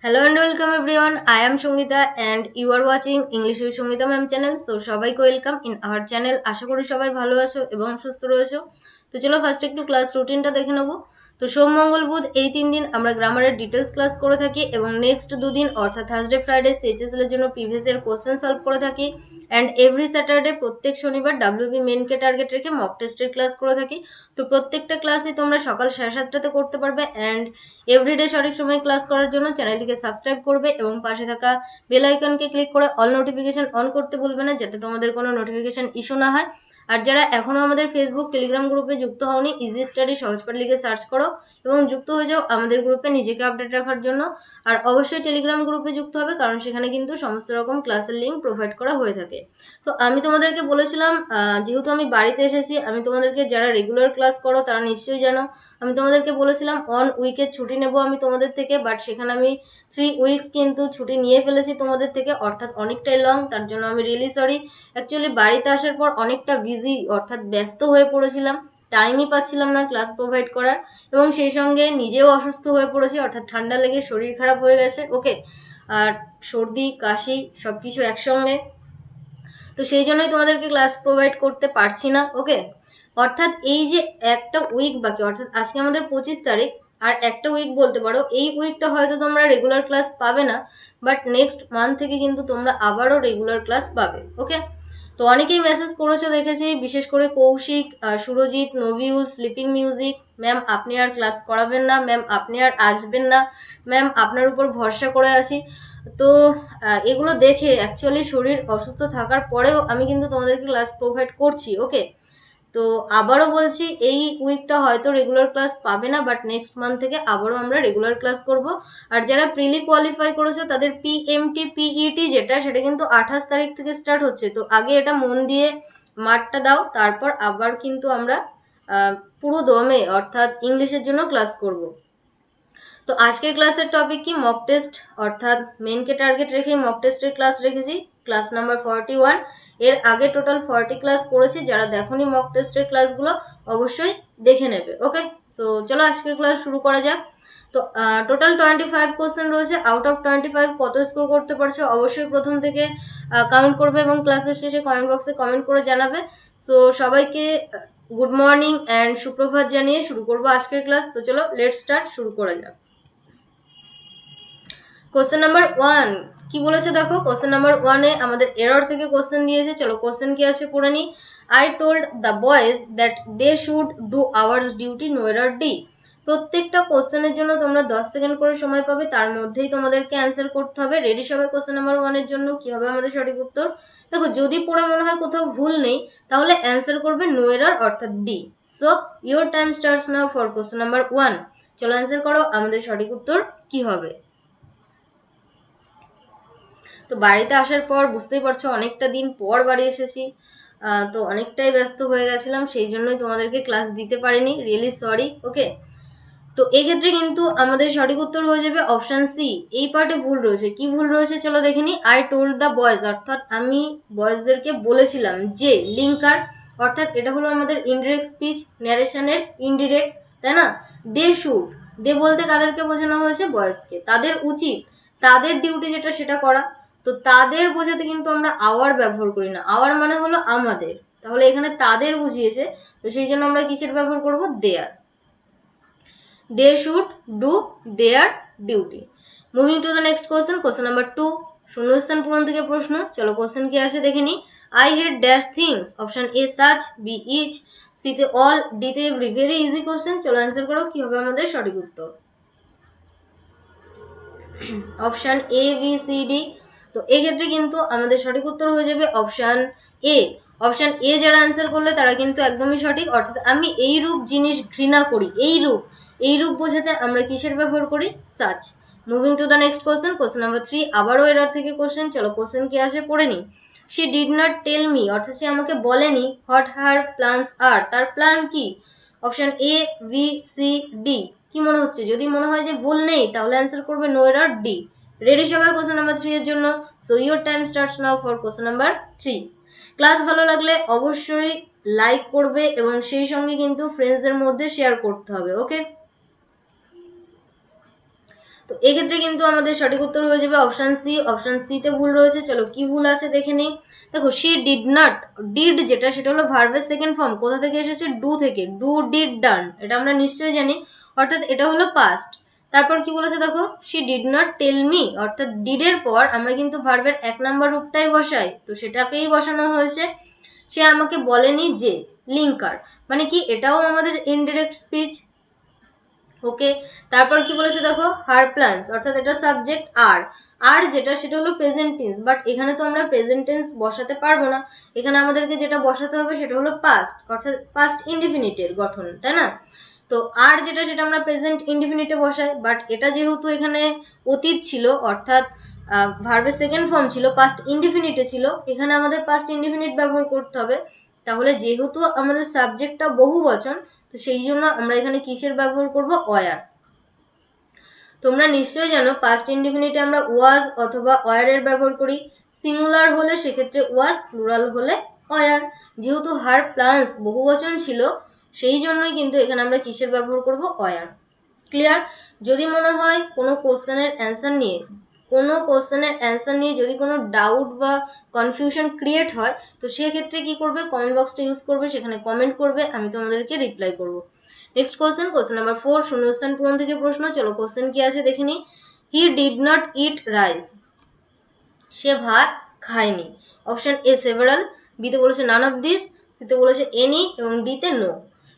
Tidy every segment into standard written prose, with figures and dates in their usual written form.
Hello and welcome everyone. I am Shongita and you are watching English with Shongita ma'am channel. So সবাইকে welcome in our channel. আশা করি সবাই ভালো আছো এবং সুস্থ রয়েছো। তো চলো ফার্স্ট একটু ক্লাস রুটিনটা দেখে নেবো। তো সোম মঙ্গল বুধ এই 3 দিন আমরা গ্রামারের ডিটেলস ক্লাস করে থাকি এবং নেক্সট 2 দিন অর্থাৎ থার্সডে ফ্রাইডে সিএইচএসএল এর জন্য প্রিভিয়াস ইয়ার কোশ্চেন সলভ করে থাকি অ্যান্ড এভরি স্যাটারডে প্রত্যেক শনিবার ডাব্লিউবি মেনকে টার্গেট রেখে মক টেস্টের ক্লাস করে থাকি। তো প্রত্যেকটা ক্লাসই তোমরা সকাল 7:30টাতে করতে পারবে অ্যান্ড এভরিডে সঠিক সময়ে ক্লাস করার জন্য চ্যানেলটিকে সাবস্ক্রাইব করবে এবং পাশে থাকা বেল আইকনকে ক্লিক করে অল নোটিফিকেশন অন করতে ভুলবে না, যাতে তোমাদের কোনো নোটিফিকেশন ইস্যু না হয়। আর যারা এখনও আমাদের ফেসবুক টেলিগ্রাম গ্রুপে যুক্ত হওনি, ইজি স্টাডি সহজপাঠ লিখে সার্চ করো এবং যুক্ত হয়ে যাও আমাদের গ্রুপে নিজেকে আপডেট রাখার জন্য। আর অবশ্যই টেলিগ্রাম গ্রুপে যুক্ত হবে, কারণ সেখানে কিন্তু সমস্ত রকম ক্লাসের লিঙ্ক প্রোভাইড করা হয়ে থাকে। তো আমি তোমাদেরকে বলেছিলাম, যেহেতু আমি বাড়িতে এসেছি, আমি তোমাদেরকে যারা রেগুলার ক্লাস করো তারা নিশ্চয়ই জানো, আমি তোমাদেরকে বলেছিলাম 1 উইকের ছুটি নেব আমি তোমাদের থেকে, বাট সেখানে আমি 3 উইকস কিন্তু ছুটি নিয়ে ফেলেছি তোমাদের থেকে, অর্থাৎ অনেকটাই লং। তার জন্য আমি রিয়েলি সরি। অ্যাকচুয়ালি বাড়িতে আসার পর অনেকটা বিজি অর্থাৎ ব্যস্ত হয়ে পড়েছিলাম, টাইমই পাচ্ছিলাম না ক্লাস প্রোভাইড করার, এবং সেই সঙ্গে নিজেও অসুস্থ হয়ে পড়েছি, অর্থাৎ ঠান্ডা লেগে শরীর খারাপ হয়ে গেছে। ওকে, আর সর্দি কাশি সব কিছু একসঙ্গে, তো সেই জন্যই তোমাদেরকে ক্লাস প্রোভাইড করতে পারছি না। ওকে, অর্থাৎ এই যে একটা উইক বাকি, অর্থাৎ আজকে আমাদের 25 তারিখ, আর একটা উইক বলতে পারো। এই উইকটা হয়তো তোমরা রেগুলার ক্লাস পাবে না, বাট নেক্সট মান্থ থেকে কিন্তু তোমরা আবারও রেগুলার ক্লাস পাবে। ওকে, তো অনেকেই মেসেজ করেছো দেখেছি, বিশেষ করে Koushik, Surajit, Nabiul, sleeping music, ma'am আপনি আর ক্লাস করাবেন না, ম্যাম আপনি আর আসবেন না, ম্যাম আপনার উপর ভরসা করে আসি। তো এগুলো দেখে অ্যাকচুয়ালি শরীর অসুস্থ থাকার পরেও আমি কিন্তু তোমাদেরকে ক্লাস প্রোভাইড করছি। ওকে, তো আবারও বলছি, এই উইকটা হয়তো রেগুলার ক্লাস পাবে না, বাট নেক্সট মান্থ থেকে আবারও আমরা রেগুলার ক্লাস করব। আর যারা প্রিলি কোয়ালিফাই করেছো তাদের পিএমটি পিইটি যেটা, সেটা কিন্তু 28 তারিখ থেকে স্টার্ট হচ্ছে। তো আগে এটা মন দিয়ে মাঠটা দাও, তারপর আবার কিন্তু আমরা পুরো দমে অর্থাৎ ইংলিশের জন্য ক্লাস করব। তো আজকের ক্লাসের টপিক কি? মক টেস্ট, অর্থাৎ মেনকে টার্গেট রেখে মক টেস্টের ক্লাস রেখেছি, ক্লাস নাম্বার 41। এর আগে টোটাল 40 ক্লাস করেছি, যারা দেখোনি মক টেস্টের ক্লাসগুলো অবশ্যই দেখে নেবে। ওকে, সো চলো আজকের ক্লাস শুরু করা যাক। তো টোটাল 25 কোশ্চেন রয়েছে। আউট অফ 25 কত স্কোর করতে পারছো অবশ্যই প্রথম থেকে কাউন্ট করবে এবং ক্লাসের শেষে কমেন্ট বক্সে কমেন্ট করে জানাবে। সো সবাইকে গুড মর্নিং অ্যান্ড সুপ্রভাত জানিয়ে শুরু করবো আজকের ক্লাস। তো চলো লেট স্টার্ট, শুরু করা যাক। কোশ্চেন নাম্বার 1 কি বলেছে দেখো, কোশ্চেন নাম্বার 1-এ আমাদের এরর থেকে কোশ্চেন দিয়েছে। চলো কোশ্চেন কি আছে পড়ে নি। I told the boys that they should do ours duty no error D. প্রত্যেকটা কোশ্চেনের জন্য তোমরা 10 সেকেন্ড করে সময় পাবে, তার মধ্যেই তোমাদেরকে অ্যান্সার করতে হবে। রেডি সবাই কোশ্চেন নাম্বার 1-এর জন্য? কি হবে আমাদের সঠিক উত্তর? দেখো, যদি পড়ে মনে হয় কোথাও ভুল নেই, তাহলে অ্যান্সার করবে নো এরর অর্থাৎ D. So your time starts now for question number 1। চলো অ্যান্সার করো, আমাদের সঠিক উত্তর কি হবে? তো বাড়িতে আসার পর বুঝতেই পারছো অনেকটা দিন পর বাড়ি এসেছি, তো অনেকটাই ব্যস্ত হয়ে গেছিলাম, সেই জন্যই তোমাদেরকে ক্লাস দিতে পারিনি, রিয়েলি সরি। ওকে, তো এক্ষেত্রে কিন্তু আমাদের সঠিক উত্তর হয়ে যাবে অপশান সি। এই পার্টে ভুল রয়েছে। কি ভুল রয়েছে চলো দেখে নি। আই টোল্ড দ্য বয়েজ, অর্থাৎ আমি বয়েজদেরকে বলেছিলাম যে, লিঙ্কার, অর্থাৎ এটা হলো আমাদের ইনডিরেক্ট স্পিচ, ন্যারেশনের ইনডিরেক্ট, তাই না? দে শুড, দে বলতে কাদেরকে বোঝানো হয়েছে? বয়েজকে। তাদের উচিত, তাদের ডিউটি যেটা সেটা করা। তো তাদের বোঝাতে কিন্তু আমরা আওয়ার ব্যবহার করি না, আওয়ার মানে হলো আমাদের, তাহলে এখানে তাদের বুঝিয়েছে, তো সেই জন্য আমরা কিসের ব্যবহার করব? দেয়ার। They should do their duty. Moving to the next question, question number 2, শূন্যস্থান পূরণ থেকে প্রশ্ন। চলো কোশ্চেন কি আছে দেখে নি। I hate dash things. Option A such, B each, C তে all, ডি তে every. ভেরি ইজি কোশ্চেন, চলো অ্যান্সার করো, কি হবে আমাদের সঠিক উত্তর? Option A B C D. তো এক্ষেত্রে কিন্তু আমাদের সঠিক উত্তর হয়ে যাবে অপশন এ। অপশন এ যারা অ্যান্সার করলে তারা কিন্তু একদমই সঠিক, অর্থাৎ আমি এই রূপ জিনিস ঘৃণা করি, এই রূপ, এই রূপ বোঝাতে আমরা কিসের ব্যবহার করি? Such. Moving to the next question, question number 3, আবারও এরর থেকে কোশ্চেন। চলো কোশ্চেন কি আছে পড়ে নি। She did not tell me, অর্থাৎ সে আমাকে বলেনি হোয়াট হার প্ল্যানস আর, তার প্ল্যান কি? Option A B C D. কি মনে হচ্ছে? যদি মনে হয় যে ভুল নেই, তাহলে অ্যান্সার করবে নো এরর ডি। রেডি সবাই কোশ্চেন নাম্বার 3 এর জন্য? So your time starts now for question number 3। Class ভালো লাগলে অবশ্যই লাইক করবে এবং সেই সঙ্গে কিন্তু ফ্রেন্ডসদের মধ্যে শেয়ার করতে হবে। ওকে, তো এক্ষেত্রে কিন্তু আমাদের সঠিক উত্তর হয়ে যাবে অপশান সি। অপশান সিতে ভুল রয়েছে। চলো কি ভুল আছে দেখে নিই। দেখো শি ডিড নট, ডিড যেটা সেটা হলো ভার্বের সেকেন্ড ফর্ম। কোথা থেকে এসেছে? ডু থেকে। ডু ডিড ডান, এটা আমরা নিশ্চয়ই জানি, অর্থাৎ এটা হলো পাস্ট। তারপর কি বলেছে দেখো, she did not tell me, অর্থাৎ ডিডের পর আমরা কিন্তু ভার্বের 1 নম্বর রূপটাই বসাই, তো সেটাকেই বসানো হয়েছে। সে আমাকে বলেনি যে, লিঙ্কার, মানে কি এটাও আমাদের ইনডিরেক্ট স্পিচ। ওকে, তারপর কি বলেছে দেখো, হার প্ল্যান্স, অর্থাৎ এটা সাবজেক্ট আর। আর যেটা সেটা হলো প্রেজেন্ট টেন্স, বাট এখানে তো আমরা প্রেজেন্ট টেন্স বসাতে পারবো না। এখানে আমাদেরকে যেটা বসাতে হবে সেটা হলো পাস্ট, অর্থাৎ পাস্ট ইনডিফিনিটের গঠন, তাই না? তো আর যেটা সেটা আমরা প্রেজেন্ট ইনডিফিনিটে বসাই, বাট এটা যেহেতু এখানে অতীত ছিল, অর্থাৎ ভার্বের সেকেন্ড ফর্ম ছিল, পাস্ট ইনডিফিনিটে ছিল, এখানে আমাদের পাস্ট ইনডিফিনিট ব্যবহার করতে হবে। তাহলে যেহেতু আমাদের সাবজেক্টটা বহু বচন, তো সেই জন্য আমরা এখানে কিসের ব্যবহার করব? ওয়ার। তোমরা নিশ্চয়ই জানো পাস্ট ইনডিফিনিটে আমরা ওয়াজ অথবা ওয়ারের ব্যবহার করি। সিঙ্গুলার হলে সেক্ষেত্রে ওয়াজ, প্লুরাল হলে ওয়ার। যেহেতু হার প্লান্স বহুবচন ছিল, সেই জন্যই কিন্তু এখানে আমরা কিসের ব্যবহার করব? ওয়ার। ক্লিয়ার? যদি মনে হয় কোনো কোশ্চেনের অ্যান্সার নিয়ে যদি কোনো ডাউট বা কনফিউশন ক্রিয়েট হয়, তো সেক্ষেত্রে কি করবে? কমেন্ট বক্সটা ইউজ করবে, সেখানে কমেন্ট করবে, আমি তোমাদেরকে রিপ্লাই করব। নেক্সট কোশ্চেন নাম্বার 4, শূন্যস্থান পূরণ থেকে প্রশ্ন। চলো কোশ্চেন কি আছে দেখে নিই। He did not eat rice, সে ভাত খায়নি। অপশন এ সেভারাল, বিতে বলেছে নান অফ দিস, সিতে বলেছে এনি এবং ডিতে নো।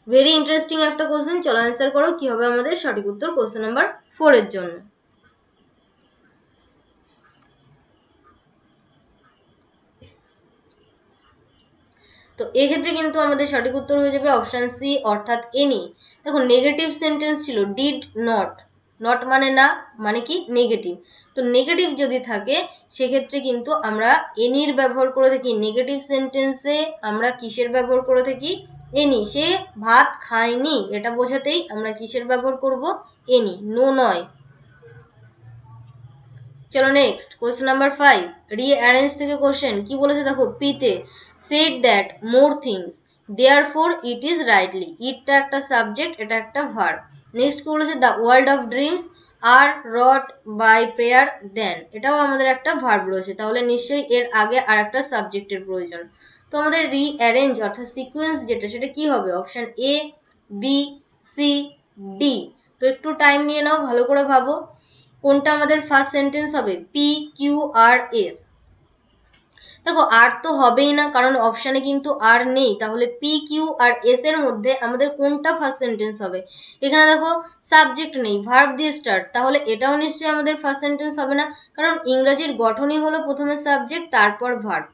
ভেরি ইন্টারেস্টিং একটা কোশ্চেন। চলো অ্যান্সার করো কি হবে আমাদের সঠিক উত্তর কোশ্চেন নাম্বার 4 এর জন্য। তো এক্ষেত্রে কিন্তু আমাদের সঠিক উত্তর হয়ে যাবে অপশান সি, অর্থাৎ এনি। দেখো নেগেটিভ সেন্টেন্স ছিল ডিড নট, নট মানে না, মানে কি নেগেটিভ। তো নেগেটিভ যদি থাকে সেক্ষেত্রে কিন্তু আমরা এনির ব্যবহার করে থাকি। নেগেটিভ সেন্টেন্সে আমরা কিসের ব্যবহার করে থাকি? এনি। সে ভাত খায়নি, এটা বোঝাতেই আমরা কিসের ব্যবহার করব? এনি, নো নয়। চলো নেক্সট কোয়েশ্চেন নাম্বার 5, রিঅ্যারেঞ্জ থেকে কোশ্চেন। কি বলেছে দেখো, পিতে said that more things therefore it is rightly. ইটটা একটা সাবজেক্ট, এটা একটা ভার্ব। নেক্সট কি বলেছে, the world of dreams are wrought by prayer than, এটাও আমাদের একটা ভার্ব রয়েছে, তাহলে নিশ্চয়ই এর আগে আর একটা সাবজেক্টের প্রয়োজন। তো আমাদের রিঅ্যারেঞ্জ অর্থাৎ সিকোয়েন্স যেটা সেটা কি হবে? Option A, B, C, D. তো একটু টাইম নিয়ে নাও, ভালো করে ভাবো কোনটা আমাদের ফার্স্ট সেন্টেন্স হবে। P Q R S. দেখো আর তো হবেই না, কারণ অপশানে কিন্তু আর নেই। তাহলে পি কিউ আর এস এর মধ্যে আমাদের কোনটা ফার্স্ট সেন্টেন্স হবে? এখানে দেখো সাবজেক্ট নেই, ভার্ব দিয়ে স্টার্ট, তাহলে এটাও নিশ্চয়ই আমাদের ফার্স্ট সেন্টেন্স হবে না, কারণ ইংরাজির গঠনই হলো প্রথমে সাবজেক্ট তারপর ভার্ব।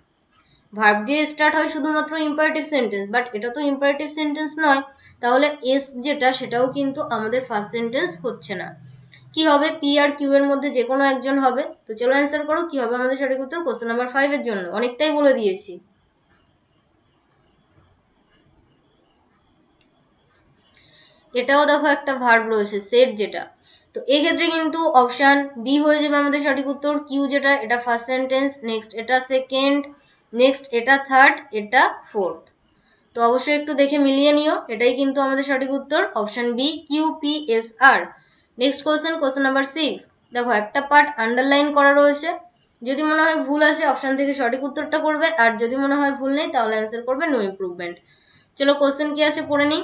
ভার্ব দিয়ে স্টার্ট হয় শুধুমাত্র ইম্পারেটিভ সেন্টেন্স, বাট এটা তো ইম্পারেটিভ সেন্টেন্স নয়, তাহলে এস যেটা সেটাও কিন্তু আমাদের ফার্স্ট সেন্টেন্স হচ্ছে না। কি হবে? পি আর কিউ এর মধ্যে যে কোনো একজন হবে। তো চলো অ্যান্সার করো কি হবে আমাদের সঠিক উত্তর কোশ্চেন নাম্বার 5 এর জন্য। অনেকটাই বলে দিয়েছি। এটাও দেখো একটা ভার্ব রয়েছে সেট যেটা, তো এক্ষেত্রে কিন্তু অপশান বি হয়ে যাবে আমাদের সঠিক উত্তর। কিউ যেটা এটা ফার্স্ট সেন্টেন্স, নেক্সট এটা সেকেন্ড, নেক্সট এটা থার্ড, এটা ফোর্থ। তো অবশ্যই একটু দেখে মিলিয়ে নিও, এটাই কিন্তু আমাদের সঠিক উত্তর option B, Q P S R. Next question number 6। দেখো একটা পার্ট আন্ডারলাইন করা রয়েছে, যদি মনে হয় ভুল আসে অপশান থেকে সঠিক উত্তরটা করবে, আর যদি মনে হয় ভুল নেই তাহলে অ্যান্সার করবে নো ইমপ্রুভমেন্ট। চলো কোশ্চেন কি আছে পড়ে নিই।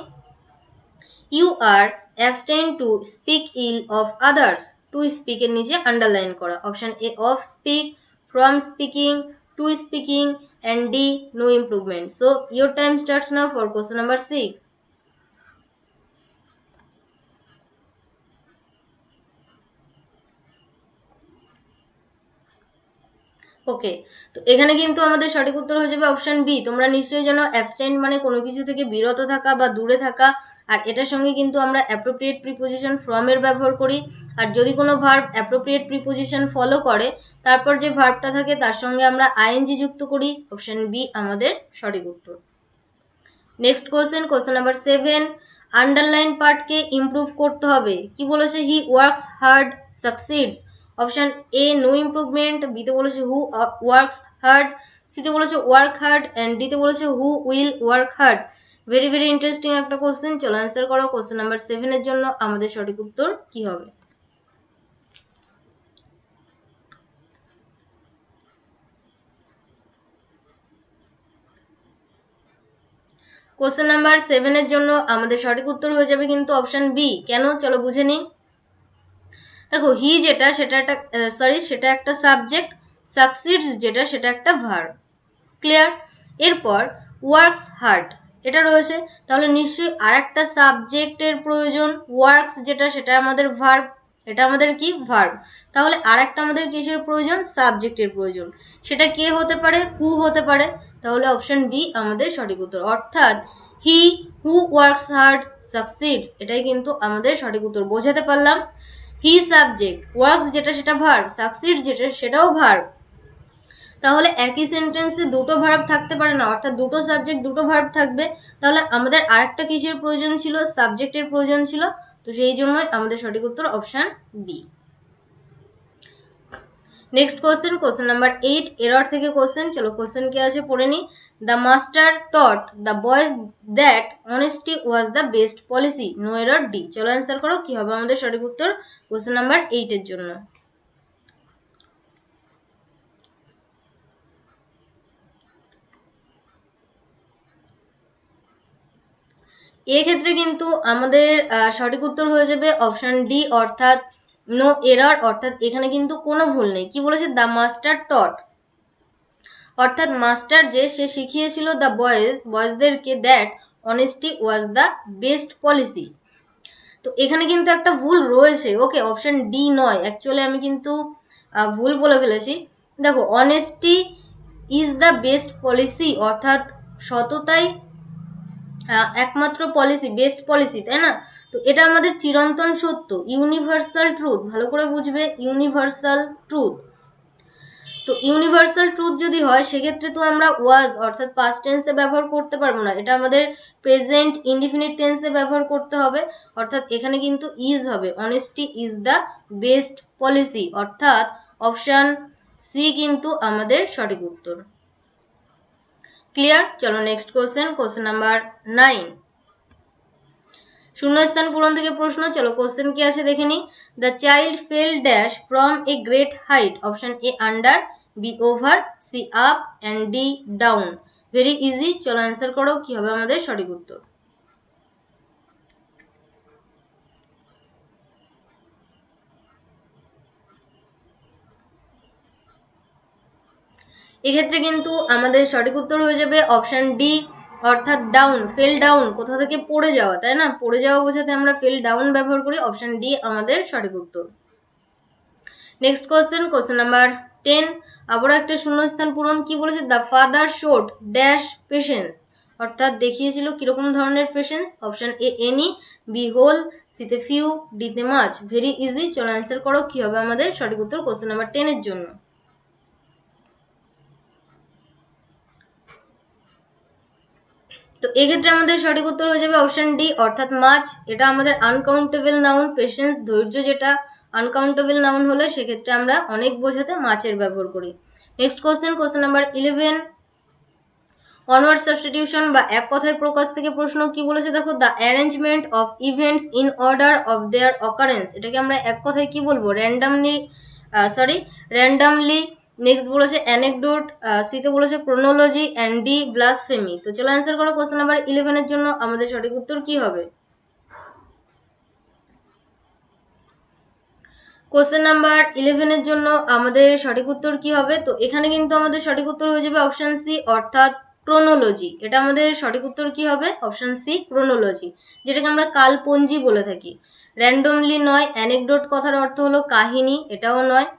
You are abstain to speak ill of others. To স্পিকের নিচে আন্ডারলাইন করা। Option A of speak, from speaking, to speaking, and D no improvement. So your time starts now for question number 6. ওকে, তো এখানে কিন্তু আমাদের সঠিক উত্তর হয়ে যাবে অপশান বি। তোমরা নিশ্চয়ই জানো অ্যাবস্টেন্ট মানে কোনো কিছু থেকে বিরত থাকা বা দূরে থাকা, আর এটার সঙ্গে কিন্তু আমরা অ্যাপ্রোপ্রিয়েট প্রিপোজিশন ফ্রম এর ব্যবহার করি। আর যদি কোনো ভার্ব অ্যাপ্রোপ্রিয়েট প্রিপোজিশন ফলো করে, তারপর যে ভার্বটা থাকে তার সঙ্গে আমরা আইএনজি যুক্ত করি। অপশান বি আমাদের সঠিক উত্তর। নেক্সট কোশ্চেন নাম্বার 7, আন্ডারলাইন পার্টকে ইমপ্রুভ করতে হবে। কি বলেছে? He works hard succeeds. Option A no improvement, বিতে বলেছে হু ওয়ার্কস হার্ড, সিতে বলেছে ওয়ার্ক হার্ড, অ্যান্ড ডিতে বলেছে who will work hard. Very very interesting একটা কোশ্চেন। চলো অ্যান্সার করো কোশ্চেন নাম্বার 7 এর জন্য আমাদের সঠিক উত্তর কি হবে। কোশ্চেন নাম্বার 7 এর জন্য আমাদের সঠিক উত্তর হয়ে যাবে কিন্তু অপশন বি। কেন, চলো বুঝে নিই। দেখো হি যেটা সেটা একটা সেটা একটা সাবজেক্ট, সাকসিডস যেটা সেটা একটা ভার্ব। ক্লিয়ার। এরপর ওয়ার্কস হার্ড এটা রয়েছে, তাহলে নিশ্চয়ই আর একটা সাবজেক্টের প্রয়োজন। ওয়ার্কস যেটা সেটা আমাদের ভার্ব, এটা আমাদের কি ভার্ব। তাহলে আর একটা আমাদের কিসের প্রয়োজন, সাবজেক্টের প্রয়োজন। সেটা কে হতে পারে, হু হতে পারে। তাহলে অপশন বি আমাদের সঠিক উত্তর, অর্থাৎ হি হু ওয়ার্কস হার্ড সাকসিডস, এটাই কিন্তু আমাদের সঠিক উত্তর। বোঝাতে পারলাম। হি সাবজেক্ট, ওয়ার্কস যেটা সেটা ভার্ব, সাকসিড যেটা সেটাও ভার্ব। তাহলে একই সেন্টেন্সে দুটো ভার্ব থাকতে পারে না, অর্থাৎ দুটো সাবজেক্ট দুটো ভার্ব থাকবে। তাহলে আমাদের আরেকটা কিসের প্রয়োজন ছিল, সাবজেক্টের প্রয়োজন ছিল। তো সেই জন্যই আমাদের সঠিক উত্তর option B. Next question, question number 8 error থেকে কোশ্চেন। চলো কোশ্চেন কি আছে পড়ে নি। The master taught the boys that honesty was the best policy, no error D. চলো অ্যান্সার করো, কি হবে আমাদের সঠিক উত্তর কোশ্চেন নাম্বার 8 এর জন্য। এক্ষেত্রে কিন্তু আমাদের সঠিক উত্তর হয়ে যাবে অপশন ডি, অর্থাৎ নো এরর, অর্থাৎ এখানে কিন্তু কোনো ভুল নেই। কি বলেছে, দ্য মাস্টার টট, অর্থাৎ মাস্টার যে সে শিখিয়েছিল দ্য বয়েজদেরকে that honesty was the best policy. তো এখানে কিন্তু একটা ভুল রয়েছে। ওকে, অপশন ডি নয়, অ্যাকচুয়ালি আমি কিন্তু ভুল বলে ফেলেছি। দেখো honesty is the best policy, অর্থাৎ সততাই একমাত্র পলিসি, বেস্ট পলিসি, তাই না? তো এটা আমাদের চিরন্তন সত্য, ইউনিভার্সাল ট্রুথ। ভালো করে বুঝবে, ইউনিভার্সাল ট্রুথ। তো ইউনিভার্সাল ট্রুথ যদি হয় সেক্ষেত্রে তো আমরা ওয়াজ অর্থাৎ পাস্ট টেন্সে ব্যবহার করতে পারবো না, এটা আমাদের প্রেজেন্ট ইনডিফিনিট টেন্সে ব্যবহার করতে হবে। অর্থাৎ এখানে কিন্তু ইজ হবে, honesty is the best policy, অর্থাৎ অপশন সি কিন্তু আমাদের সঠিক উত্তর। ক্লিয়ার। চলো নেক্সট কোশ্চেন, কোশ্চেন নাম্বার 9 শূন্যস্থান পূরণ থেকে প্রশ্ন। চলো কোশ্চেন কি আছে দেখে নি। The child fell dash from a great height, option A under, B over, C up and D down. Very easy, চলো অ্যান্সার করো, কি হবে আমাদের সঠিক উত্তর। এক্ষেত্রে কিন্তু আমাদের সঠিক উত্তর হয়ে যাবে অপশন ডি, অর্থাৎ ডাউন। ফেল ডাউন কোথা থেকে, পড়ে যাওয়া, তাই না? পড়ে যাওয়া বোঝাতে আমরা ফেল ডাউন ব্যবহার করি। অপশন ডি আমাদের সঠিক উত্তর। নেক্সট কোশ্চেন, কোশ্চেন নাম্বার 10 আবারও একটা শূন্যস্থান পূরণ। কি বলেছে, the father showed dash patience, অর্থাৎ দেখিয়েছিল কিরকম ধরনের patience. Option A any, B whole, সিতে ফিউ, ডিতে মাছ। ভেরি ইজি, চলো অ্যান্সার করো, কি হবে আমাদের সঠিক উত্তর কোশ্চেন নাম্বার 10 এর জন্য। তো এক্ষেত্রে আমাদের সঠিক উত্তর হয়ে যাবে অপশন ডি, অর্থাৎ মাছ। এটা আমাদের আনকাউন্টেবল নাউন, পেশেন্স ধৈর্য যেটা আনকাউন্টেবল নাউন হলে সেক্ষেত্রে আমরা অনেক বোঝাতে মাছের ব্যবহার করি। Next question, question number 11 onward substitution বা এক কথায় প্রকাশ থেকে প্রশ্ন। কি বলেছে দেখো, the arrangement of events in order of their occurrence, এটাকে আমরা এক কথায় কি বলবো, র্যান্ডামলি। নেক্সট বলেছে অ্যানেকডোট, সিতে বলেছে ক্রোনোলজি অ্যান্ড ডি ব্লাসফেমি। তো চলো অ্যান্সার করো কোশ্চেন নাম্বার 11 এর জন্য আমাদের সঠিক উত্তর কি হবে। কোশ্চেন নাম্বার 11 এর জন্য আমাদের সঠিক উত্তর কি হবে, তো এখানে কিন্তু আমাদের সঠিক উত্তর হয়ে যাবে অপশন সি, অর্থাৎ ক্রোনোলজি। এটা আমাদের সঠিক উত্তর কি হবে, অপশন সি ক্রোনোলজি, যেটাকে আমরা কালপঞ্জি বলে থাকি। র্যান্ডমলি নয়, অ্যানেকডোট কথার অর্থ হলো কাহিনী, এটাও নয়।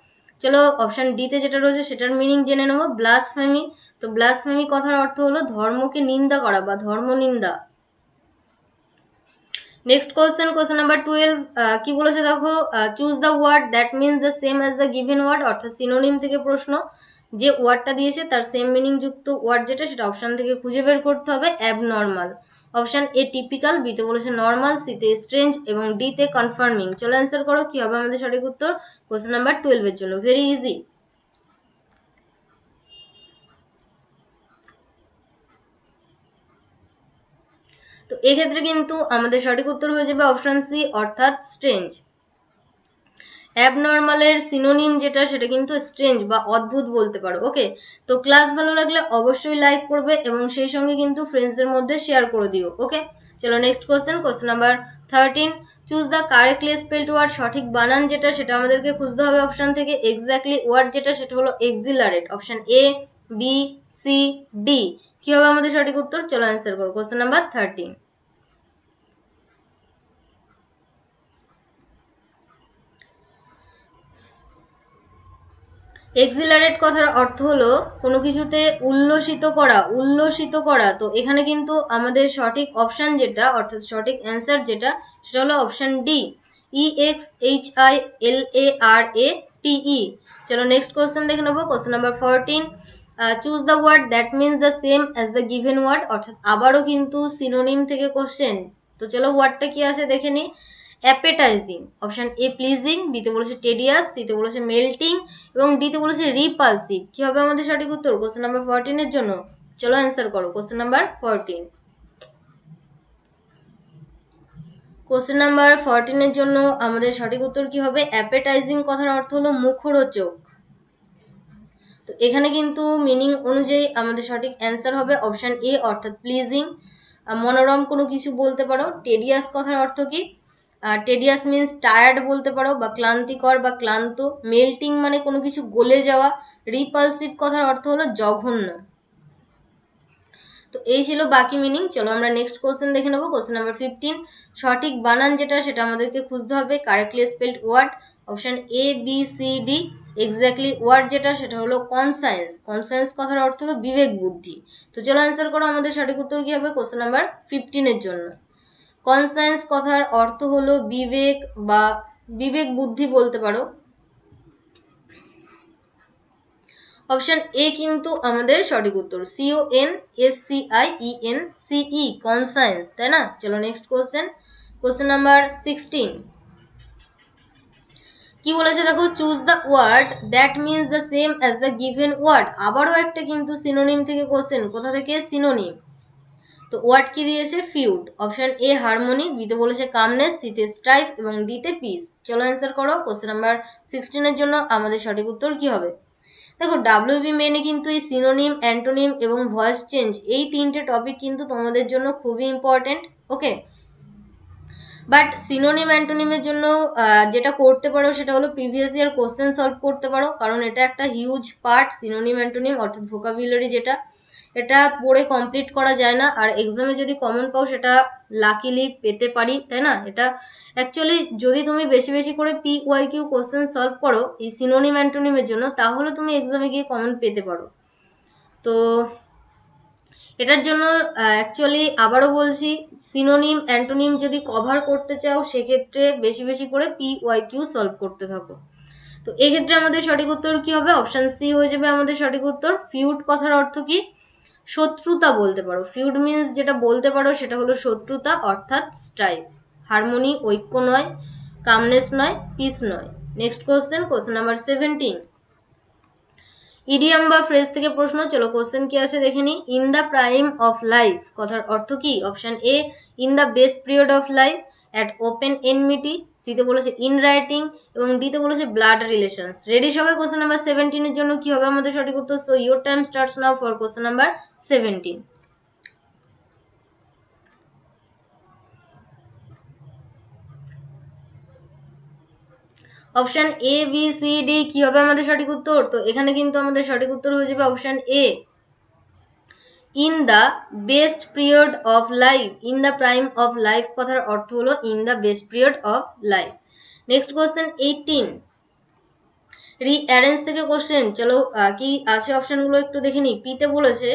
চলো অপশন ডিতে যেটা রয়েছে সেটার মিনিং জেনে নেবো, ব্লাসফেমি। তো ব্লাসফেমি কথার অর্থ হলো ধর্মকে নিন্দা করা বা ধর্ম নিন্দা। নেক্সট কোশ্চেন, কোশ্চেন নাম্বার 12 কি বলেছে দেখো, choose the word that means the same as the given word, অর্থাৎ সিনোনিম থেকে প্রশ্ন। যে ওয়ার্ডটা দিয়েছে তার সেম মিনিং যুক্ত ওয়ার্ড যেটা সেটা অপশন থেকে খুঁজে বের করতে হবে। অ্যাবনর্মাল, অপশন এ টিপিক্যাল, বিতে বলেছে নর্মাল, সিতে স্ট্রেঞ্জ এবং ডিতে কনফার্মিং। চলো অ্যান্সার করো, কি হবে আমাদের সঠিক উত্তর কোশ্চেন নাম্বার 12 এর জন্য। Very easy. তো এক্ষেত্রে কিন্তু আমাদের সঠিক উত্তর হয়ে যাবে অপশন সি, অর্থাৎ স্ট্রেঞ্জ। অ্যাবনর্মালের সিনোনিম যেটা সেটা কিন্তু স্ট্রেঞ্জ বা অদ্ভুত বলতে পারো। ওকে, তো ক্লাস ভালো লাগলে অবশ্যই লাইক করবে এবং সেই সঙ্গে কিন্তু ফ্রেন্ডসদের মধ্যে শেয়ার করে দিও। ওকে, চলো next question number 13, choose the correctly spelled word. সঠিক বানান যেটা সেটা আমাদেরকে খুঁজতে হবে অপশান থেকে। এক্স্যাক্টলি ওয়ার্ড যেটা সেটা হলো exhilarate, option A, B, C, D. কি হবে আমাদের সঠিক উত্তর? চলো অ্যান্সার করো। কোশ্চেন নাম্বার 13, এক্সিলারেট কথার অর্থ হলো কোনো কিছুতে উল্লসিত করা। তো এখানে কিন্তু আমাদের সঠিক অপশান যেটা, অর্থাৎ সঠিক অ্যান্সার যেটা সেটা হলো অপশান ডি, EXHILARATE। চলো নেক্সট কোশ্চেন দেখে নেবো। Question number 14, choose the word that means the same as the given word. অর্থাৎ আবারও কিন্তু সিনোনিম থেকে কোশ্চেন। তো চলো ওয়ার্ডটা কি আছে দেখে নিই। অ্যাপেটাইজিং, অপশান এ প্লিজিং, বিতে বলেছে টেডিয়াস, সিতে বলেছে মেল্টিং এবং ডিতে বলেছে রিপালসিভ। কি হবে আমাদের সঠিক উত্তর কোশ্চেন নাম্বার 14 এর জন্য? চলো অ্যান্সার করো। কোশ্চেন নাম্বার 14, কোশ্চেন নাম্বার 14 এর জন্য আমাদের সঠিক উত্তর কি হবে? অ্যাপেটাইজিং কথার অর্থ হলো মুখরোচক। তো এখানে কিন্তু মিনিং অনুযায়ী আমাদের সঠিক অ্যান্সার হবে অপশান এ, অর্থাৎ প্লিজিং। মনোরম কোনো কিছু বলতে পারো। টেডিয়াস কথার অর্থ কি? টেডিয়াস মিন্স টায়ার্ড বলতে পারো বা ক্লান্তিকর বা ক্লান্ত। মেল্টিং মানে কোনো কিছু গলে যাওয়া। রিপালসিভ কথার অর্থ হলো জঘন্য। তো এই ছিল বাকি মিনিং। চলো আমরা নেক্সট কোশ্চেন দেখে নেবো। কোশ্চেন নাম্বার 15, সঠিক বানান যেটা সেটা আমাদেরকে খুঁজতে হবে। Correctly spelled word, option A, B, C, D. Exactly word যেটা সেটা হলো কনসায়েন্স। কনসায়েন্স কথার অর্থ হলো বিবেক বুদ্ধি। তো চলো অ্যান্সার করো। আমাদের সঠিক উত্তর কি হবে কোশ্চেন নাম্বার 15 এর জন্য? কনসায়েন্স কথার অর্থ হলো বিবেক বা বিবেক বুদ্ধি বলতে পারো। অপশন এ কিন্তু আমাদের সঠিক উত্তর, CONSCIENCE, কনসায়েন্স, তাই না? চলো নেক্সট কোশ্চেন নাম্বার 16, কি বলেছে দেখো, choose the word that means the same as the given word. আবারও একটা কিন্তু সিনোনিম থেকে কোশ্চেন। কোথা থেকে? সিনোনিম। তো ওয়ার্ড কি দিয়েছে? ফিউড। অপশন এ হারমোনি, বিতে বলেছে কামনেস, সিতে স্ট্রাইফ এবং ডিতে পিস। চলো অ্যান্সার করো। কোশ্চেন নাম্বার 16 এর জন্য আমাদের সঠিক উত্তর কি হবে? দেখো ডাব্লিউবি মেনে কিন্তু এই সিনোনিম, অ্যান্টোনিম এবং ভয়েস চেঞ্জ এই তিনটে টপিক কিন্তু তোমাদের জন্য খুবই ইম্পর্টেন্ট। ওকে, বাট সিনোনিম অ্যান্টোনিমের জন্য যেটা করতে পারো সেটা হলো প্রিভিয়াস ইয়ার কোশ্চেন সলভ করতে পারো, কারণ এটা একটা হিউজ পার্ট। সিনোনিম অ্যান্টোনিম অর্থাৎ ভোকাবুলারি যেটা, এটা পড়ে কমপ্লিট করা যায় না। আর এক্সামে যদি কমন পাও সেটা লাকিলি পেতে পারি, তাই না? এটা অ্যাকচুয়ালি যদি তুমি বেশি বেশি করে PYQ কোশ্চেন সলভ করো এই সিনোনিম অ্যান্টোনিমের জন্য, তাহলে তুমি এক্সামে গিয়ে কমন পেতে পারো। তো এটার জন্য অ্যাকচুয়ালি আবারও বলছি, সিনোনিম অ্যান্টোনিম যদি কভার করতে চাও সেক্ষেত্রে বেশি বেশি করে PYQ সলভ করতে থাকো। তো এক্ষেত্রে আমাদের সঠিক উত্তর কি হবে? অপশান সি হয়ে যাবে আমাদের সঠিক উত্তর। ফিউড কথার অর্থ কি? শত্রুতা বলতে পারো। ফিউড মিন্স যেটা বলতে পারো সেটা হলো শত্রুতা, অর্থাৎ স্ট্রাইফ। হারমোনি ঐক্য নয়, কামনেস নয়, পিস নয়। নেক্সট কোশ্চেন নাম্বার 17, ইডিয়াম বা ফ্রেজ থেকে প্রশ্ন। চলো কোশ্চেন কি আছে দেখে নি। In the prime of life কথার অর্থ কি? Option A in the best period of life, at open enmity, সিতে বলেছে ইন রাইটিং এবং ডিতে বলেছে ব্লাড রিলেশনস। রেডি সবাই? কোশ্চেন নাম্বার 17 এর জন্য কি হবে আমাদের সঠিক উত্তর? So your time starts now for question number 17। Option A, B, C, D. কি হবে আমাদের সঠিক উত্তর? তো এখানে কিন্তু আমাদের সঠিক উত্তর হয়ে যাবে option A, in the best period of life. In the prime of life কথার অর্থ হলো in the best period of life. Next question 18, rearrange থেকে কোশ্চেন। চলো কি আছে অপশনগুলো একটু দেখে নিই। পিতে বলেছে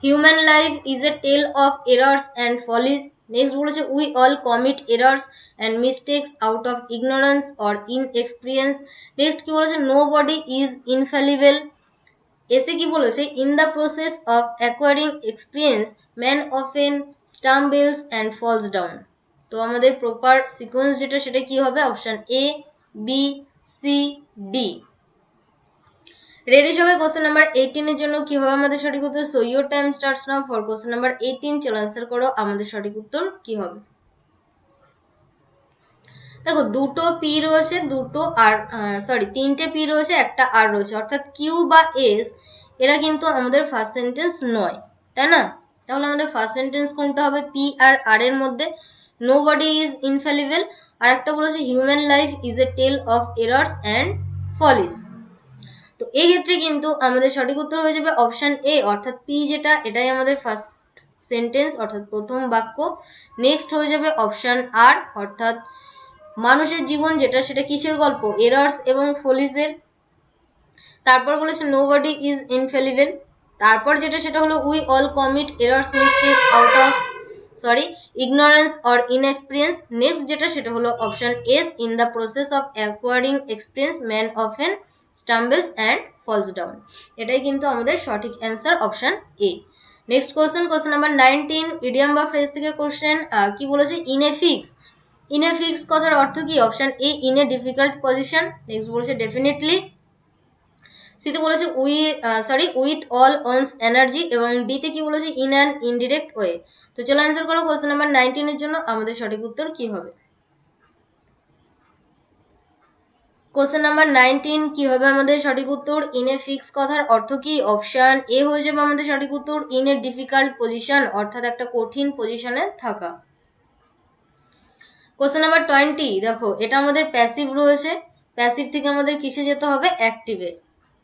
human life is a tale of errors and follies. Next বলেছে we all commit errors and mistakes out of ignorance or inexperience. Next কি বলেছে? Nobody is ইনফ্যালিবেল। এসে কি বলেছে? In the process of acquiring experience man often stumbles and falls down. তো আমাদের proper sequence যেটা সেটা কি হবে? Option A, B, C, D. Ready সবাই? কোশ্চেন নাম্বার 18 এর জন্য কি হবে আমাদের সঠিক উত্তর? So your time starts now for question number 18। চলো আনসার করো আমাদের সঠিক উত্তর কি হবে। দেখো দুটো পি রয়েছে, দুটো আর তিনটে পি রয়েছে, একটা আর রয়েছে, অর্থাৎ কিউ বা এস এরা কিন্তু আমাদের ফার্স্ট সেন্টেন্স নয়, তাই না? তাহলে আমাদের ফার্স্ট সেন্টেন্স কোনটা হবে? পি আর আর এর মধ্যে নো বডি ইজ ইনফ্যালিবল, আর একটা বলেছে human life is a tale of errors and follies. তো এই ক্ষেত্রে কিন্তু আমাদের সঠিক উত্তর হয়ে যাবে অপশান এ, অর্থাৎ পি যেটা এটাই আমাদের ফার্স্ট সেন্টেন্স অর্থাৎ প্রথম বাক্য। নেক্সট হয়ে যাবে অপশান আর, অর্থাৎ মানুষের জীবন যেটা সেটা কিসের গল্প? এরার্স এবং ফলিসের। তারপর বলেছে নো বডি ইজ ইনফেলিবল। তারপর যেটা সেটা হলো we all commit errors mistakes out of ignorance or inexperience. Next যেটা সেটা হলো option S, in the process of acquiring experience man often stumbles and falls down. এটাই কিন্তু আমাদের সঠিক answer option A. Next question number 19, idiom বা phrase থেকে question. কি বলেছে? In a fix. In a fix কথার অর্থ কি? Option A, in a difficult position. Next বলেছে ডেফিনেটলি। সিতে বলেছে উইথ অল অনস এনার্জি, এবং ডিতে কি বলেছে? In an indirect way. তো চলো অ্যান্সার করো কোশ্চেন নাম্বার 19 এর জন্য আমাদের সঠিক উত্তর কি হবে? কোশ্চেন নাম্বার 19 কি হবে আমাদের সঠিক উত্তর? ইন এ ফিক্স কথার অর্থ কি? অপশন এ হয়ে যাবে আমাদের সঠিক উত্তর, ইন এ ডিফিকাল্ট পজিশন, অর্থাৎ একটা কঠিন পজিশনে থাকা। কোশ্চেন নাম্বার 20, দেখো এটা আমাদের প্যাসিভ রয়েছে, প্যাসিভ থেকে আমাদের কিসে যেতে হবে? অ্যাক্টিভে।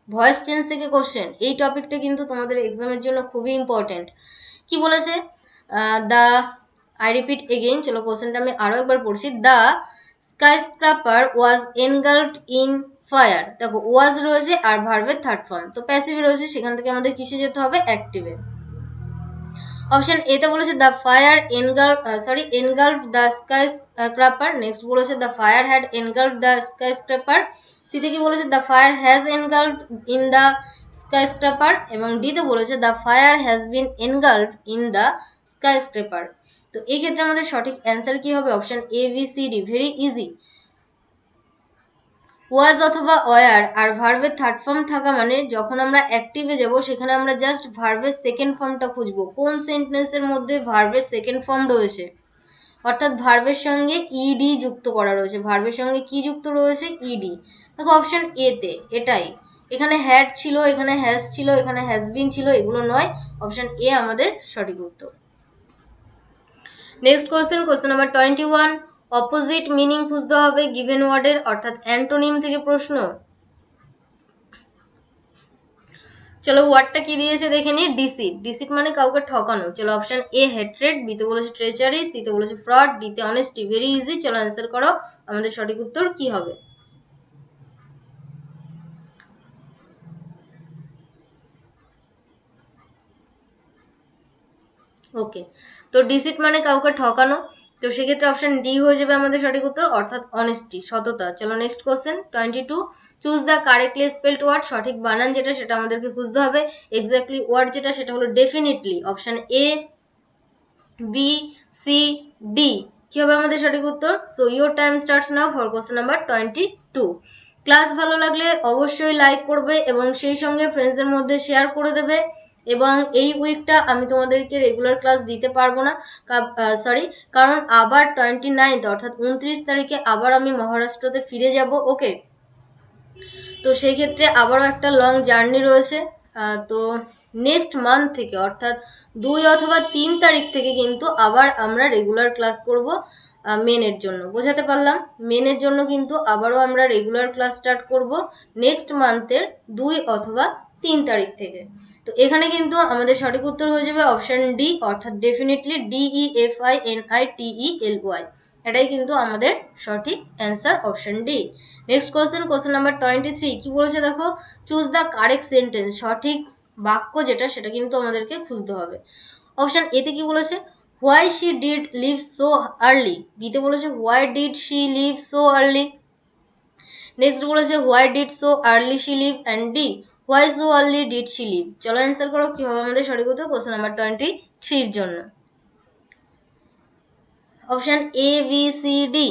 ভয়েস চেঞ্জ থেকে কোশ্চেন, এই টপিকটা কিন্তু তোমাদের এক্সামের জন্য খুবই ইম্পর্টেন্ট। কি বলেছে? দ্য আই রিপিট এগেইন, চলো কোশ্চেনটা আমি আরও একবার পড়ছি। The skyscraper was engulfed in fire. দেখো ওয়াজ রয়েছে আর ভার্বের থার্ড ফর্ম, তো প্যাসিভ রয়েছে, সেখান থেকে আমাদের কিসে যেতে হবে? অ্যাক্টিভে। অপশন এতে বলেছে the fire engulf the skyscraper. Next বলেছে the fire had engulf the skyscraper. সিতে কি বলেছে? The fire has engulf in the skyscraper. এবং ডিতে বলেছে the fire has been engulf in the skyscraper. তো এই ক্ষেত্রে আমাদের সঠিক অ্যান্সার কি হবে? Option A B C D, very easy. Was অথবা ওয়ার আর ভার্বের থার্ড ফর্ম থাকা মানে যখন আমরা অ্যাক্টিভে যাব সেখানে আমরা জাস্ট ভার্বের সেকেন্ড ফর্মটা খুঁজবো, কোন সেন্টেন্সের মধ্যে ভার্বের সেকেন্ড ফর্ম রয়েছে, অর্থাৎ ভার্বের সঙ্গে ইডি যুক্ত করা রয়েছে। ভার্বের সঙ্গে কি যুক্ত রয়েছে? ইডি। দেখো অপশন এতে এটাই, এখানে হ্যাড ছিল, এখানে হ্যাজ ছিল, এখানে হ্যাজ বিন ছিল, এগুলো নয়। অপশন এ আমাদের সঠিক উত্তর। Next question number 21, opposite meaning খুঁজতে হবে গিভেন ওয়ার্ডের, অর্থাৎ অ্যান্টোনিম থেকে প্রশ্ন। চলো ওয়ার্ডটা কি দিয়েছে দেখে নি, ডিসিট। ডিসিট মানে কাউকে ঠকানো। চলো অপশন এ হেট্রেড, বিতে বলেছে ট্রেচারি, সিতে বলেছে ফ্রড, ডিতে অনেস্টি। ভেরি ইজি, চলো অ্যান্সার করো আমাদের সঠিক উত্তর কি হবে? ওকে, তো ডিসিট মানে কাউকে ঠকানো, তো সেক্ষেত্রে অপশন ডি হয়ে যাবে আমাদের সঠিক উত্তর, অর্থাৎ অনেস্টি, সততা। চলো next question 22, choose the correctly spelled word. সঠিক বানান যেটা সেটা আমাদেরকে খুঁজতে হবে। এক্স্যাক্টলি ওয়ার্ড যেটা সেটা হলো definitely. Option A B C D, কি হবে আমাদের সঠিক উত্তর? So your time starts now for question number 22। Class ভালো লাগলে অবশ্যই লাইক করবে এবং সেই সঙ্গে ফ্রেন্ডসদের মধ্যে শেয়ার করে দেবে। এবং এই উইকটা আমি তোমাদেরকে রেগুলার ক্লাস দিতে পারবো না, কারণ আবার 29 অর্থাৎ 29 তারিখে আবার আমি মহারাষ্ট্রতে ফিরে যাব। ওকে, তো সেই ক্ষেত্রে আবারও একটা লং জার্নি রয়েছে। তো নেক্সট মান্থ থেকে অর্থাৎ 2 অথবা 3 তারিখ থেকে কিন্তু আবার আমরা রেগুলার ক্লাস করব মেনের জন্য। বোঝাতে পারলাম? মেনের জন্য কিন্তু আবারও আমরা রেগুলার ক্লাস স্টার্ট করব নেক্সট মান্থের 2 অথবা 3 তারিখ থেকে। তো এখানে কিন্তু আমাদের সঠিক উত্তর হয়ে যাবে অপশন ডি, অর্থাৎ ডেফিনেটলি DEFINITELY। এটাই কিন্তু আমাদের সঠিক answer, option D. Next question number 23, কি বলেছে দেখো? Choose the correct sentence. সঠিক বাক্য যেটা সেটা কিন্তু আমাদেরকে খুঁজতে হবে। অপশন এতে কি বলেছে? Why she did leave so early. বিতে বলেছে why did she leave so early. Next বলেছে why did so early she leave, and D why so early did she leave. চলো অ্যান্সার করো কি হবে আমাদের সঠিক উত্তর কোশ্চেন নাম্বার 23 জন্য। Option A B C D.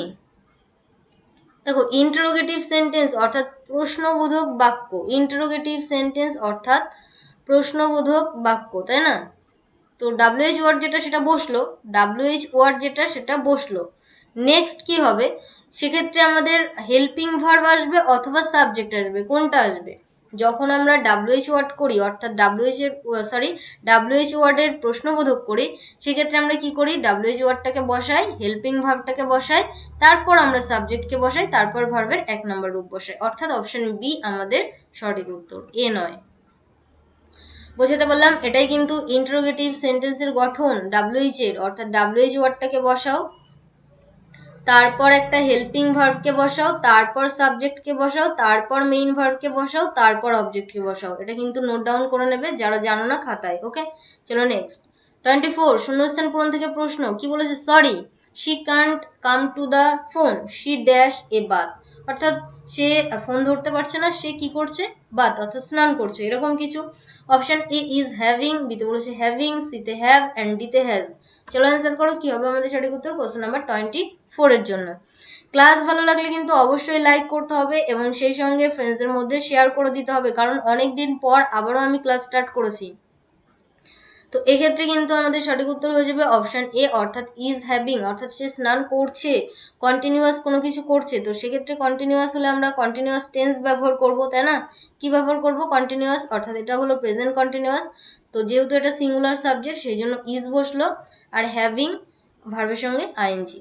দেখো ইন্টারোগেটিভ সেন্টেন্স অর্থাৎ প্রশ্নবোধক বাক্য, ইন্টারোগেটিভ সেন্টেন্স অর্থাৎ প্রশ্নবোধক বাক্য, তাই না? তো WH ওয়ার্ড যেটা সেটা বসলো, WH ওয়ার্ড যেটা সেটা বসলো। নেক্সট কি হবে? সেক্ষেত্রে আমাদের হেল্পিং ভার্ব আসবে অথবা সাবজেক্ট আসবে, কোনটা আসবে? যখন আমরা ডাব্লিউএইচ ওয়ার্ড করি, অর্থাৎ ডাব্লিউএইচ ওয়ার্ডের প্রশ্নবোধক করি, সেক্ষেত্রে আমরা কি করি? ডাব্লিউএইচ ওয়ার্ডটাকে বসাই, হেল্পিং ভার্বটাকে বসাই, তারপর আমরা সাবজেক্টকে বসাই, তারপর ভার্বের 1 নম্বর রূপ বসাই। অর্থাৎ অপশন বি আমাদের সঠিক উত্তর, এ নয়। বোঝাতে পারলাম? এটাই কিন্তু ইন্টারোগেটিভ সেন্টেন্সের গঠন ডাব্লিউএইচ এর, অর্থাৎ ডাব্লিউএইচ ওয়ার্ডটাকে বসাও, তারপর একটা হেল্পিং ভার্বকে বসাও, তারপর সাবজেক্টকে বসাও, তারপর মেইন ভার্বকে বসাও, তারপর অবজেক্টকে বসাও। এটা কিন্তু নোট ডাউন করে নেবে যারা জানো না খাতায়। ওকে, চলো নেক্সট। 24 শূন্যস্থান পূরণ থেকে প্রশ্ন কি বলেছে? Sorry she can't come to the phone, she dash a bath. অর্থাৎ সে ফোন ধরতে পারছে না, সে কি করছে? বাথ, অর্থাৎ স্নান করছে, এরকম কিছু। অপশন এ ইজ হ্যাভিং, বিতে বলেছে হ্যাভিং, সিতে হ্যাভ অ্যান্ড ডিতে হ্যাজ। চলো অ্যান্সার করো, কি হবে আমাদের সঠিক উত্তর কোশ্চেন নাম্বার 24 এর জন্য। ক্লাস ভালো লাগলে কিন্তু অবশ্যই লাইক করতে হবে এবং সেই সঙ্গে ফ্রেন্ডসদের মধ্যে শেয়ার করে দিতে হবে, কারণ অনেক দিন পর আবারও আমি ক্লাস স্টার্ট করেছি। তো এক্ষেত্রে কিন্তু আমাদের সঠিক উত্তর হয়ে যাবে অপশন এ, অর্থাৎ ইজ হ্যাভিং, অর্থাৎ সে স্নান করছে, কন্টিনিউয়াস কোনো কিছু করছে। তো সেক্ষেত্রে কন্টিনিউয়াস হলে আমরা কন্টিনিউয়াস টেন্স ব্যবহার করব, তাই না? কি ব্যবহার করব? কন্টিনিউয়াস, অর্থাৎ এটা হলো প্রেজেন্ট কন্টিনিউয়াস। তো যেহেতু এটা সিঙ্গুলার সাবজেক্ট সেই জন্য ইজ বসলো, আর হ্যাভিং ভার্বের সঙ্গে আইএনজি।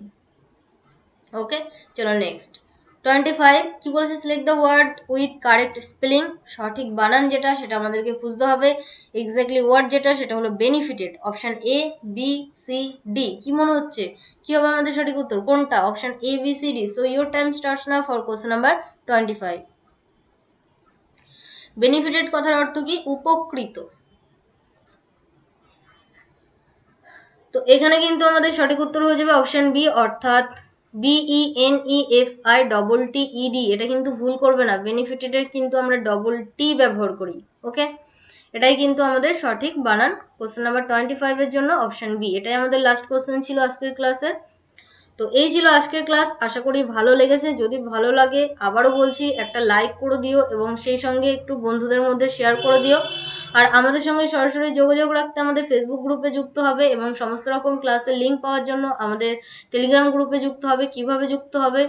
ওকে, চলো নেক্সট। 25 কি বলেছে? Select the word with correct spelling, সঠিক বানান যেটা সেটা আমাদেরকে খুঁজতে হবে। এক্স্যাক্টলি ওয়ার্ড যেটা সেটা হলো benefited. Option A, B, C, D. কি মনে হচ্ছে কি হবে আমাদের সঠিক উত্তর? কোনটা? Option A, B, C, D. So your time starts now for question number 25। Benefited কথার অর্থ কি? উপকৃত। তো এখানে কিন্তু আমাদের সঠিক উত্তর হয়ে যাবে অপশন বি, অর্থাৎ BENEFITTED। এটা কিন্তু ভুল করবে না, বেনিফিটেডের কিন্তু আমরা ডবল টি ব্যবহার করি। ওকে, এটাই কিন্তু আমাদের সঠিক বানান কোশ্চেন নাম্বার 25 এর জন্য অপশন বি। এটাই আমাদের লাস্ট কোশ্চেন ছিল আজকের ক্লাসের। তো এই ছিল আজকের ক্লাস, আশা করি ভালো লেগেছে। যদি ভালো লাগে আবারও বলছি একটা লাইক করে দিও এবং সেই সঙ্গে একটু বন্ধুদের মধ্যে শেয়ার করে দিও। আর আমাদের সঙ্গে সরাসরি যোগাযোগ রাখতে আমাদের ফেসবুক গ্রুপে যুক্ত হবে এবং সমস্ত রকম ক্লাসের লিঙ্ক পাওয়ার জন্য আমাদের টেলিগ্রাম গ্রুপে যুক্ত হবে। কিভাবে যুক্ত হবে?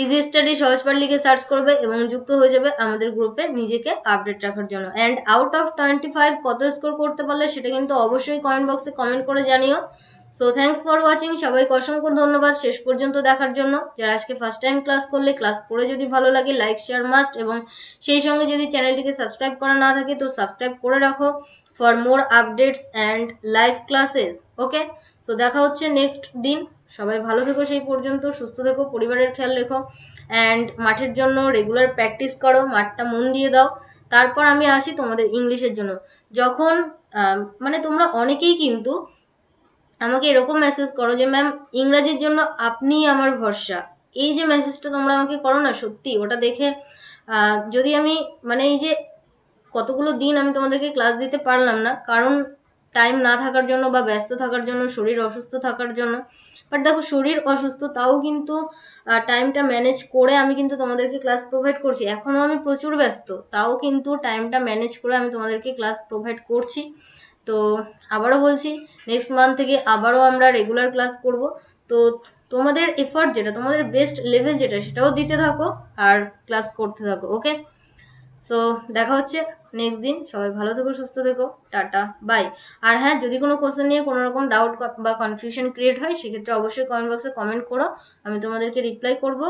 ইজি স্টাডি সহজপাঠ লিখে সার্চ করবে এবং যুক্ত হয়ে যাবে আমাদের গ্রুপে নিজেকে আপডেট রাখার জন্য। অ্যান্ড আউট অফ 25 কত স্কোর করতে পারলে সেটা কিন্তু অবশ্যই কমেন্ট বক্সে কমেন্ট করে জানিও। সো থ্যাংকস ফর ওয়াচিং, সবাইকে অসংখ্য ধন্যবাদ শেষ পর্যন্ত দেখার জন্য। যারা আজকে ফার্স্ট টাইম ক্লাস করলে, ক্লাস করে যদি ভালো লাগে লাইক শেয়ার মাস্ট, এবং সেই সঙ্গে যদি চ্যানেলটিকে সাবস্ক্রাইব করা না থাকে তো সাবস্ক্রাইব করে রাখো for more updates and live classes. Okay, so দেখা হচ্ছে নেক্সট দিন। সবাই ভালো থেকো, সেই পর্যন্ত সুস্থ থেকো, পরিবারের খেয়াল রেখো অ্যান্ড মাঠের জন্য রেগুলার প্র্যাকটিস করো, মাঠটা মন দিয়ে দাও। তারপর আমি আসি তোমাদের ইংলিশের জন্য। যখন মানে তোমরা অনেকেই কিন্তু আমাকে এরকম মেসেজ করো যে ম্যাম ইংরাজির জন্য আপনিই আমার ভরসা। এই যে মেসেজটা তোমরা আমাকে করো না, সত্যি ওটা দেখে যদি আমি মানে এই যে কতগুলো দিন আমি তোমাদেরকে ক্লাস দিতে পারলাম না, কারণ টাইম না থাকার জন্য বা ব্যস্ত থাকার জন্য, শরীর অসুস্থ থাকার জন্য। বাট দেখো, শরীর অসুস্থ তাও কিন্তু টাইমটা ম্যানেজ করে আমি কিন্তু তোমাদেরকে ক্লাস প্রোভাইড করছি। এখনও আমি প্রচুর ব্যস্ত, তাও কিন্তু টাইমটা ম্যানেজ করে আমি তোমাদেরকে ক্লাস প্রোভাইড করছি। তো আবারও বলছি, নেক্সট মান্থ থেকে আবারও আমরা রেগুলার ক্লাস করব। তো তোমাদের এফর্ট যেটা, তোমাদের বেস্ট লেভেল যেটা, সেটাও দিতে থাকো আর ক্লাস করতে থাকো। ওকে, সো দেখা হচ্ছে নেক্সট দিন। সবাই ভালো থেকো, সুস্থ থেকো, টাটা, বাই। আর হ্যাঁ, যদি কোনো কোশ্চেন নিয়ে কোনো রকম ডাউট বা কনফিউশন ক্রিয়েট হয় সেক্ষেত্রে অবশ্যই কমেন্ট বক্সে কমেন্ট করো, আমি তোমাদেরকে রিপ্লাই করব।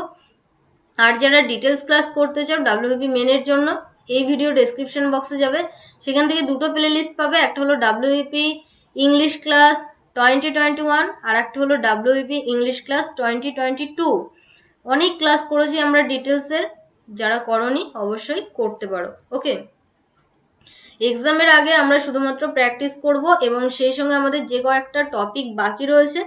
আর যারা ডিটেলস ক্লাস করতে চাও WBP মেনের জন্য, এই ভিডিও ডেসক্রিপশন বক্সে যাবে, সেখান থেকে দুটো প্লে লিস্ট পাবে। একটা হলো WBP ইংলিশ ক্লাস 2021 আর একটা হলো WBP ইংলিশ ক্লাস 2022। অনেক ক্লাস করেছি আমরা ডিটেলসের, যারা করনি অবশ্যই করতে পারো। ওকে, এক্সামের আগে আমরা শুধুমাত্র প্র্যাকটিস করব এবং সেই সঙ্গে আমাদের যে কয়েকটা টপিক বাকি রয়েছে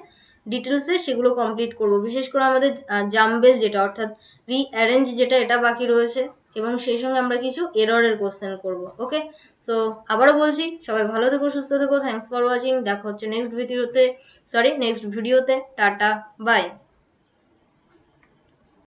ডিটেলসে সেগুলো কমপ্লিট করব। বিশেষ করে আমাদের জাম্বেল যেটা, অর্থাৎ রিঅ্যারেঞ্জ যেটা, এটা বাকি রয়েছে এবং সেই সঙ্গে আমরা কিছু এররের কোশ্চেন করব। ওকে, সো আবারও বলছি, সবাই ভালো থেকো, সুস্থ থেকো, থ্যাংকস ফর ওয়াচিং। দেখা হচ্ছে নেক্সট ভিডিওতে, টাটা, বাই।